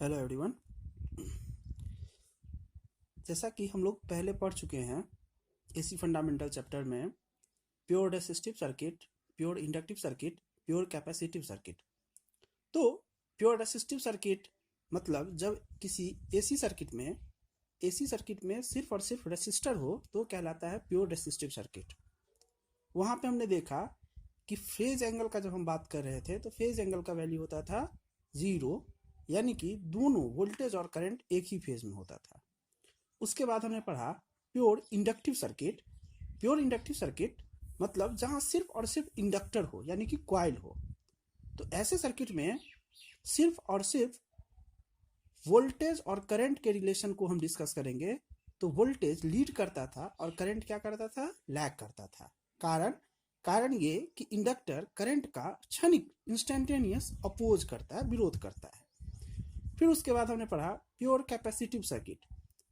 Hello everyone. जैसा कि हम लोग पहले पढ़ चुके हैं एसी फंडामेंटल चैप्टर में pure resistive circuit, pure inductive circuit, pure capacitive circuit. तो प्योर रेसिस्टिव सर्किट मतलब जब किसी एसी सर्किट में सिर्फ और सिर्फ रेसिस्टर हो तो कहलाता है प्योर रेसिस्टिव सर्किट। वहाँ पे हमने देखा कि फेज एंगल का जब हम बात कर रहे थे तो फेज एंगल का वैल्यू होता था 0, यानी कि दोनों वोल्टेज और करंट एक ही फेज में होता था। उसके बाद हमने पढ़ा pure inductive circuit. Pure inductive circuit मतलब जहां सिर्फ और सिर्फ इंडक्टर हो, यानी कि कॉइल हो। तो ऐसे सर्किट में सिर्फ और सिर्फ वोल्टेज और करंट के रिलेशन को हम डिस्कस करेंगे। तो वोल्टेज लीड करता था और करंट क्या करता था, लैग करता था। कारण ये कि इंडक्टर करंट का क्षणिक इंस्टेंटेनियस अपोज करता है, विरोध करता है। फिर उसके बाद हमने पढ़ा pure capacitive circuit.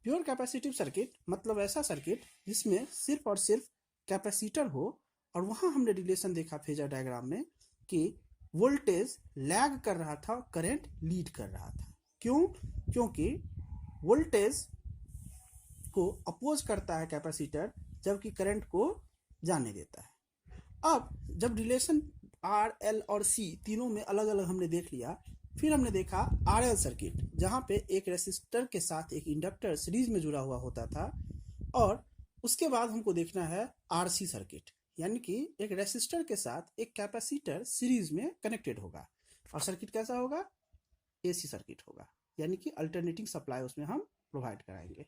Pure capacitive circuit मतलब ऐसा सर्किट जिसमें सिर्फ और सिर्फ कैपेसिटर हो, और वहां हमने रिलेशन देखा फेजर डायग्राम में कि वोल्टेज लैग कर रहा था, करंट लीड कर रहा था। क्यों? क्योंकि वोल्टेज को अपोज करता है कैपेसिटर, जबकि करंट को जाने देता है। अब जब रिलेशन आर, एल और सी तीनों में अलग अलग हमने देख लिया, फिर हमने देखा आरएल सर्किट, जहां पे एक रेसिस्टर के साथ एक इंडक्टर सीरीज में जुड़ा हुआ होता था। और उसके बाद हमको देखना है आरसी सर्किट, यानी कि एक रेसिस्टर के साथ एक कैपेसिटर सीरीज में कनेक्टेड होगा। और सर्किट कैसा होगा? एसी सर्किट होगा, यानी कि अल्टरनेटिंग सप्लाई उसमें हम प्रोवाइड कराएंगे।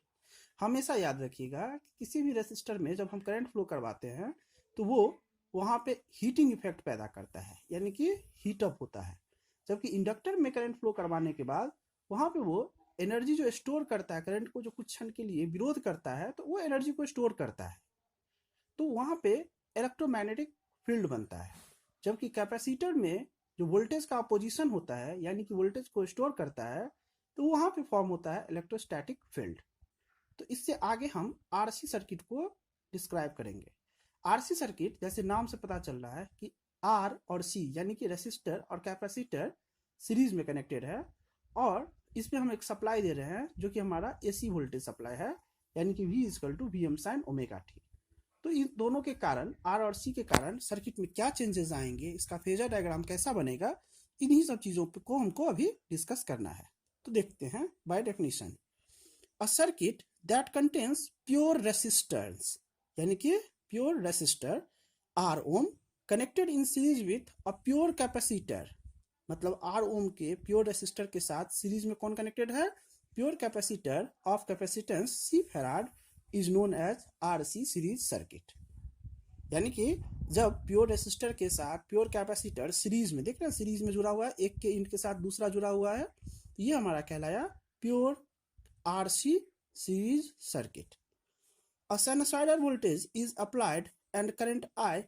हमेशा याद रखिएगा कि किसी भी रेसिस्टर में जब हम करंट फ्लो करवाते हैं तो वो वहां पे हीटिंग इफेक्ट पैदा करता है, यानी कि हीटअप होता है। जबकि इंडक्टर में करंट फ्लो करवाने के बाद वहां पे वो एनर्जी जो स्टोर करता है, करंट को जो कुछ क्षण के लिए विरोध करता है, तो वो एनर्जी को स्टोर करता है। तो वहां पे इलेक्ट्रोमैग्नेटिक फील्ड बनता है। जबकि कैपेसिटर में जो वोल्टेज का अपोजिशन होता है, यानी कि वोल्टेज को स्टोर करता है, तो वहां पे फॉर्म होता है इलेक्ट्रोस्टैटिक फील्ड। तो इससे आगे हम आरसी सर्किट को डिस्क्राइब करेंगे। आरसी सर्किट जैसे नाम से पता चल रहा है कि आर और सी यानी कि रेसिस्टर और कैपेसिटर सीरीज में कनेक्टेड है, और इसमें हम एक सप्लाई दे रहे हैं जो कि हमारा एसी वोल्टेज सप्लाई है, यानी कि V equal to V M sine omega T. तो इन दोनों के कारण, आर और सी के कारण सर्किट में क्या चेंजेस आएंगे, इसका फेजर डायग्राम कैसा बनेगा, इन्हीं सब चीजों को हमको अभी डिस्कस करना है। तो देखते हैं by definition a circuit that contains pure resistance, यानी कि pure resistor R ohm connected in series with a pure capacitor. मतलब आर ओम के प्योर रेसिस्टर के साथ सीरीज में कौन कनेक्टेड है? Pure capacitor of capacitance C farad is known as RC series circuit. यानी कि जब प्योर रेसिस्टर के साथ प्योर कैपेसिटर सीरीज में, देख रहे हैं सीरीज में जुड़ा हुआ है, एक के इंड के साथ दूसरा जुड़ा हुआ है, तो ये हमारा कहलाया pure RC series circuit. A sinusoidal voltage is applied and current I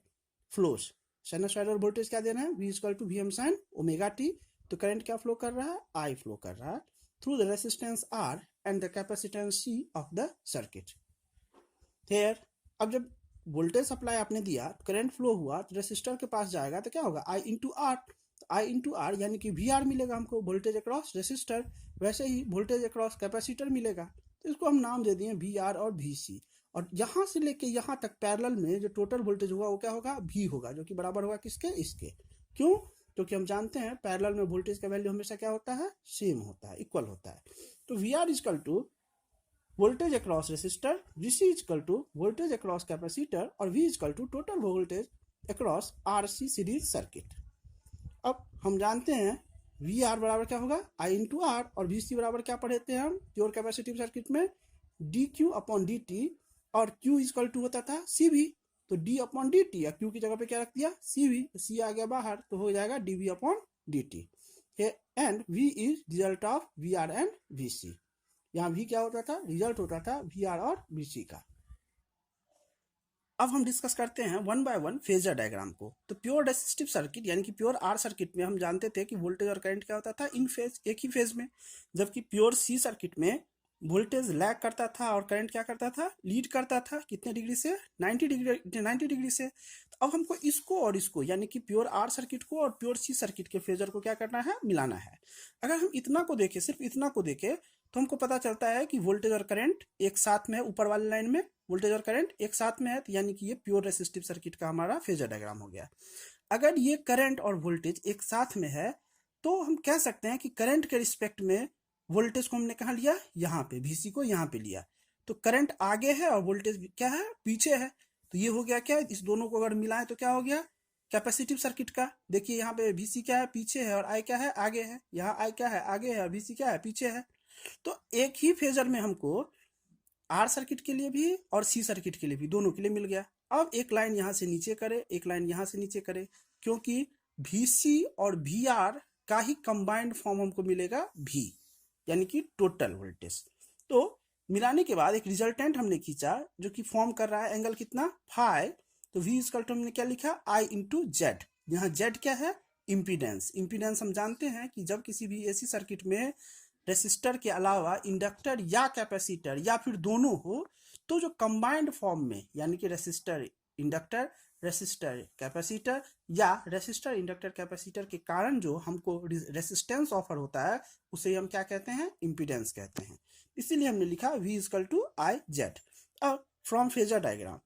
flows. Sinusoidal voltage क्या देना है? V equal to V M sine omega T. तो करंट क्या फ्लो कर रहा है? I फ्लो कर रहा है through the resistance R and the capacitance C of the circuit. Here अब जब वोल्टेज सप्लाई आपने दिया, करंट फ्लो हुआ, तो रेसिस्टर के पास जाएगा तो क्या होगा? I into R. I into R यानी कि वी आर मिलेगा हमको, वोल्टेज अक्रॉस रेसिस्टर। वैसे ही वोल्टेज अक्रॉस कैपेसिटर मिलेगा, तो इसको हम नाम दे दिए वी आर और वी सी। और यहाँ से लेके यहाँ तक पैरेलल में जो टोटल वोल्टेज होगा वो क्या होगा? V होगा, जो कि बराबर होगा किसके? इसके। क्यों? क्योंकि हम जानते हैं पैरेलल में वोल्टेज का वैल्यू हमेशा क्या होता है? सेम होता है, इक्वल होता है। तो V R equal to voltage across resistor, VC equal to voltage across capacitor, और V equal to total voltage across RC series circuit. अब हम जानते हैं वी आर बराबर क्या होगा? आई इंटू आर, और वी सी बराबर क्या पढ़े थे हम प्योर कैपेसिटिव सर्किट में? D Q upon D T, और क्यू इक्वल टू होता था सी वी। तो डी अपॉन डी टी, या क्यू की जगह पे क्या रख दिया? सी वी। सी आ गया बाहर, तो हो जाएगा D V upon D T. And V is result of V R and V C. यहाँ वी क्या होता था? रिजल्ट होता था वी आर और वी सी का। अब हम डिस्कस करते हैं one by one phasor diagram को। तो प्योर रेसिस्टिव सर्किट यानी कि प्योर आर सर्किट में हम जानते थे कि वोल्टेज और करंट क्या होता था? इन फेज, एक ही फेज में। जबकि प्योर सी सर्किट में वोल्टेज लैग करता था और करंट क्या करता था, लीड करता था। कितने डिग्री से, 90 डिग्री से। तो अब हमको इसको और इसको यानी कि प्योर आर सर्किट को और प्योर सी सर्किट के फेजर को क्या करना है, मिलाना है। अगर हम इतना को देखें, सिर्फ इतना को देखें, तो हमको पता चलता है कि वोल्टेज और करंट एक साथ में है। ऊपर वाली लाइन में वोल्टेज और करंट एक साथ में है, तो यानी कि ये प्योर रेसिस्टिव सर्किट का हमारा फेजर डायग्राम हो गया। अगर ये करंट और वोल्टेज एक साथ में है, तो हम कह सकते हैं कि करंट के रिस्पेक्ट में वोल्टेज को हमने कहाँ लिया, यहाँ पे, VC को यहाँ पे लिया। तो करंट आगे है और वोल्टेज क्या है, पीछे है। तो ये हो गया क्या, इस दोनों को अगर मिलाएं तो क्या हो गया, कैपेसिटिव सर्किट का। देखिए यहाँ पे VC क्या है, पीछे है, और I क्या है, आगे है। यहाँ I क्या है, आगे है, और VC क्या है, पीछे है। तो एक ही फेजर में हमको आर सर्किट के लिए भी और सी सर्किट के लिए भी, दोनों के लिए मिल गया। अब एक लाइन यहाँ से नीचे करे, एक लाइन यहाँ से नीचे करे, क्योंकि VC और VR का ही कंबाइंड फॉर्म हमको मिलेगा V, यानी कि टोटल वोल्टेज। तो मिलाने के बाद एक रिजल्टेंट हमने खींचा जो कि फॉर्म कर रहा है एंगल कितना, फाई। तो V इक्वल टू हमने क्या लिखा, I इंटू जेड। यहाँ जेड क्या है, इम्पीडेंस। इम्पीडेंस हम जानते हैं कि जब किसी भी AC सर्किट में रेसिस्टर के अलावा इंडक्टर या कैपेसिटर या फिर दोनों हो, तो जो कंबाइंड फॉर्म में यानी कि रेसिस्टर इंडक्टर, रेसिस्टर कैपेसिटर या रेसिस्टर इंडक्टर कैपेसिटर के कारण जो हमको रेसिस्टेंस ऑफर होता है, उसे हम क्या कहते हैं, इम्पीडेंस कहते हैं। इसीलिए हमने लिखा V equal to I Z. अब from phasor diagram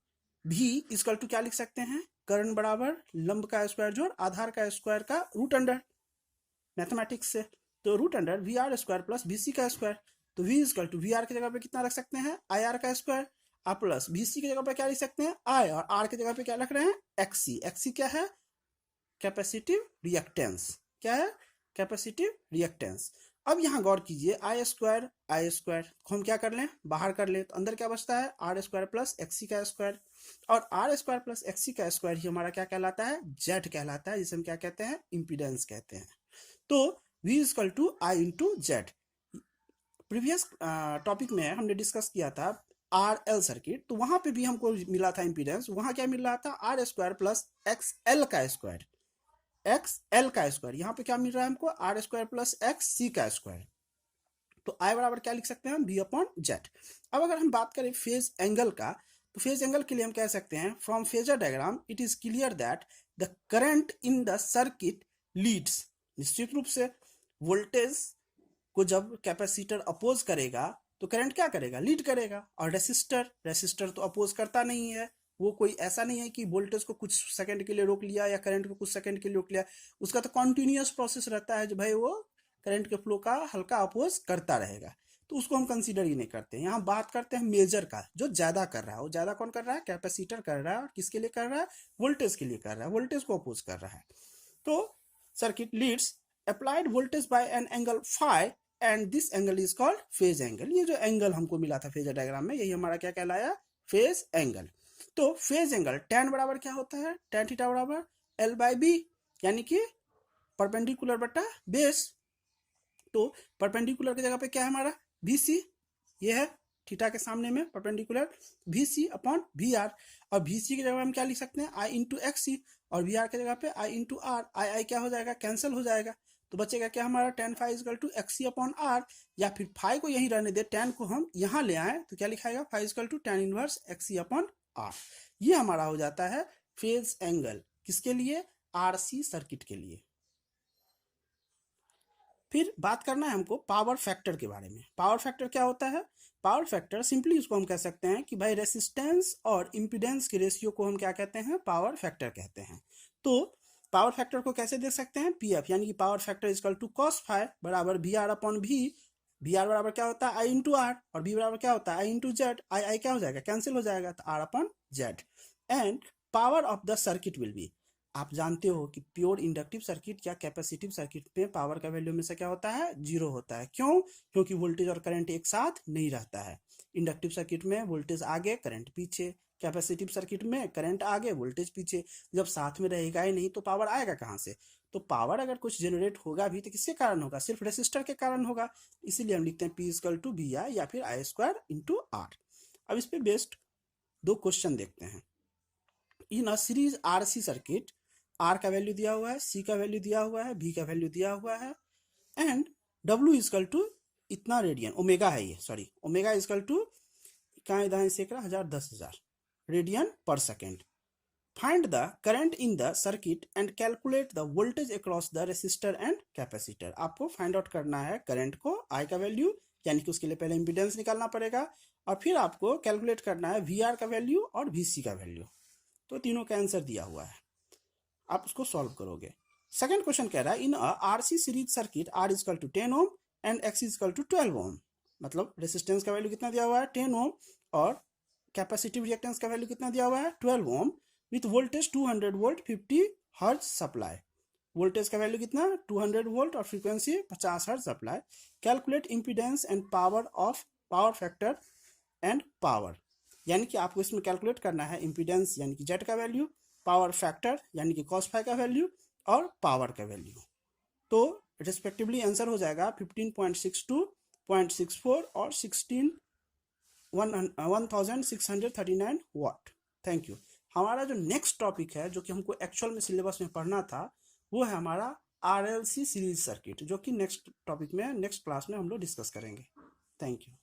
V equal to क्या लिख सकते हैं, करंट बराबर लंब का स्क्वायर जोड़ आधार का स्क्वायर का रूट अंडर, मैथमेटिक्स से। तो root under VR square plus VC का स्क्वायर। तो V इक्वल टू VR की जगह पे कितना रख सकते हैं, IR का स्क्वायर, और प्लस VC की जगह पे क्या लिख सकते हैं, I, और R की जगह पे क्या रख रहे हैं, XC। XC क्या है, कैपेसिटिव रिएक्टेंस। क्या है, कैपेसिटिव रिएक्टेंस। अब यहाँ गौर कीजिए, I स्क्वायर को हम क्या कर लें, बाहर कर लें, तो अंदर क्या बचता है, R स्क्वायर प्लस XC का स्क्वायर। और R स्क्वायर प्लस XC का स्क्वायर ही हमारा क्या कहलाता है, जेड कहलाता है, जिसे हम क्या कहते हैं, इम्पीडेंस कहते हैं। तो V equal to I into Z. Previous topic में हमने डिस्कस किया था RL सर्किट, तो वहां पे भी हमको मिला था इम्पीडेंस। वहां क्या मिल रहा था, R स्क्वायर प्लस XL का स्क्वायर, XL का स्क्वायर। यहाँ पे क्या मिल रहा है हमको, R स्क्वायर प्लस XC का स्क्वायर। तो I बराबर क्या लिख सकते हैं हम, V अपॉन जेड। अब अगर हम बात करें फेज एंगल का, तो फेज एंगल के लिए हम कह सकते हैं, from phasor diagram it is clear that the current in the circuit leads. निश्चित रूप से वोल्टेज को जब कैपेसिटर अपोज करेगा तो करंट क्या करेगा, लीड करेगा। और रेसिस्टर तो अपोज करता नहीं है। वो कोई ऐसा नहीं है कि वोल्टेज को कुछ सेकंड के लिए रोक लिया या करंट को कुछ सेकंड के लिए रोक लिया। उसका तो कॉन्टिन्यूअस प्रोसेस रहता है, जो भाई वो करंट के फ्लो का हल्का अपोज करता रहेगा। तो उसको हम कंसीडर ही नहीं करते। यहाँ बात करते हैं मेजर का, जो ज्यादा कर रहा है। वो ज्यादा कौन कर रहा है, कैपेसिटर कर रहा है। और किसके लिए कर रहा है, वोल्टेज के लिए कर रहा है, वोल्टेज को अपोज कर रहा है। तो circuit leads applied voltage by an angle phi and this angle is called phase angle। ये जो एंगल हमको मिला था फेजर डायग्राम में, यही हमारा क्या कहलाया, फेज एंगल। तो फेज एंगल tan बराबर क्या होता है, tan थीटा बराबर L बाई बी, यानी कि परपेंडिकुलर बटा बेस। तो परपेंडिकुलर की जगह पे क्या है हमारा, VC, ये है थीटा के सामने में परपेंडिकुलर, VC अपॉन VR। और VC की जगह हम क्या लिख सकते हैं, I इंटू XC, और VR की जगह पे I इंटू R। I क्या हो जाएगा, कैंसिल हो जाएगा। तो बचेगा क्या हमारा, tan phi equal to XC upon R। या फिर फाई को यहीं रहने दे, tan को हम यहाँ ले आए, तो क्या लिखाएगा, phi equal to tan inverse XC upon R। ये हमारा हो जाता है फेज एंगल, किसके लिए, RC सर्किट के लिए। फिर बात करना है हमको पावर फैक्टर के बारे में। पावर फैक्टर क्या होता है, पावर फैक्टर सिंपली उसको हम कह सकते हैं कि भाई रेसिस्टेंस और इम्पीडेंस के रेशियो को हम क्या कहते हैं, पावर फैक्टर कहते हैं। तो पावर फैक्टर को कैसे देख सकते हैं, PF, यानी कि power factor equal to cos phi बराबर VR अपॉन V। VR बराबर क्या होता है, I इंटू आर, और V बराबर क्या होता है, I इंटू जेड। I क्या हो जाएगा, कैंसिल हो जाएगा, तो R upon Z. And power of the circuit will be, आप जानते हो कि प्योर इंडक्टिव सर्किट या कैपेसिटिव सर्किट में पावर का वैल्यू हमेशा क्या होता है, जीरो होता है। क्यों, क्योंकि वोल्टेज और करंट एक साथ नहीं रहता है। इंडक्टिव सर्किट में वोल्टेज आगे करंट पीछे, कैपेसिटिव सर्किट में करंट आगे वोल्टेज पीछे। जब साथ में रहेगा ही नहीं तो पावर आएगा कहाँ से। तो पावर अगर कुछ जनरेट होगा भी तो किसके कारण होगा, सिर्फ रेसिस्टर के कारण होगा। इसीलिए हम लिखते हैं P इक्वल टू VI या फिर I स्क्वायर इंटू R। अब इस पे बेस्ड दो क्वेश्चन देखते हैं। In a series RC circuit, R का वैल्यू दिया हुआ है, C का वैल्यू दिया हुआ है, V का वैल्यू दिया हुआ है, एंड W इक्वल टू इतना रेडियन, ओमेगा है ये, सॉरी, ओमेगा इजकल टू कहाँ इधर सेक रहा 1000 10,000 रेडियन पर second. Find the current in the circuit and calculate the voltage across the resistor and capacitor. आपको फाइंड आउट करना है करंट को, आई का वैल्यू, यानी कि उसके लिए पहले इम्पीडेंस निकालना पड़ेगा, और फिर आपको कैलकुलेट करना है वी आर का वैल्यू और वी सी का वैल्यू। तो तीनों का आंसर दिया हुआ है, आप उसको सॉल्व करोगे। सेकंड क्वेश्चन कह रहा है in RC series circuit R is equal to 10 ohm and X is equal to 12 ohm. मतलब रेसिस्टेंस का वैल्यू कितना दिया हुआ है 10 ओम और कैपेसिटिव रिएक्टेंस का वैल्यू कितना दिया हुआ है 12 ohm with voltage 200 volt 50 hertz supply. Voltage का वैल्यू कितना 200 वोल्ट और frequency 50 hertz supply. Calculate impedance and power of power factor and power, यानी कि आपको इसमें कैलकुलेट करना है इम्पीडेंस यानी कि जेड का वैल्यू, पावर फैक्टर यानी कि कॉस फाई का वैल्यू और पावर का वैल्यू। तो रिस्पेक्टिवली आंसर हो जाएगा 15.62, 0.64 और 1639 वाट। Thank you. हमारा जो नेक्स्ट टॉपिक है जो कि हमको एक्चुअल में सिलेबस में पढ़ना था वो है हमारा आरएलसी सीरीज सर्किट, जो कि नेक्स्ट टॉपिक में नेक्स्ट क्लास में हम लोग डिस्कस करेंगे। Thank you.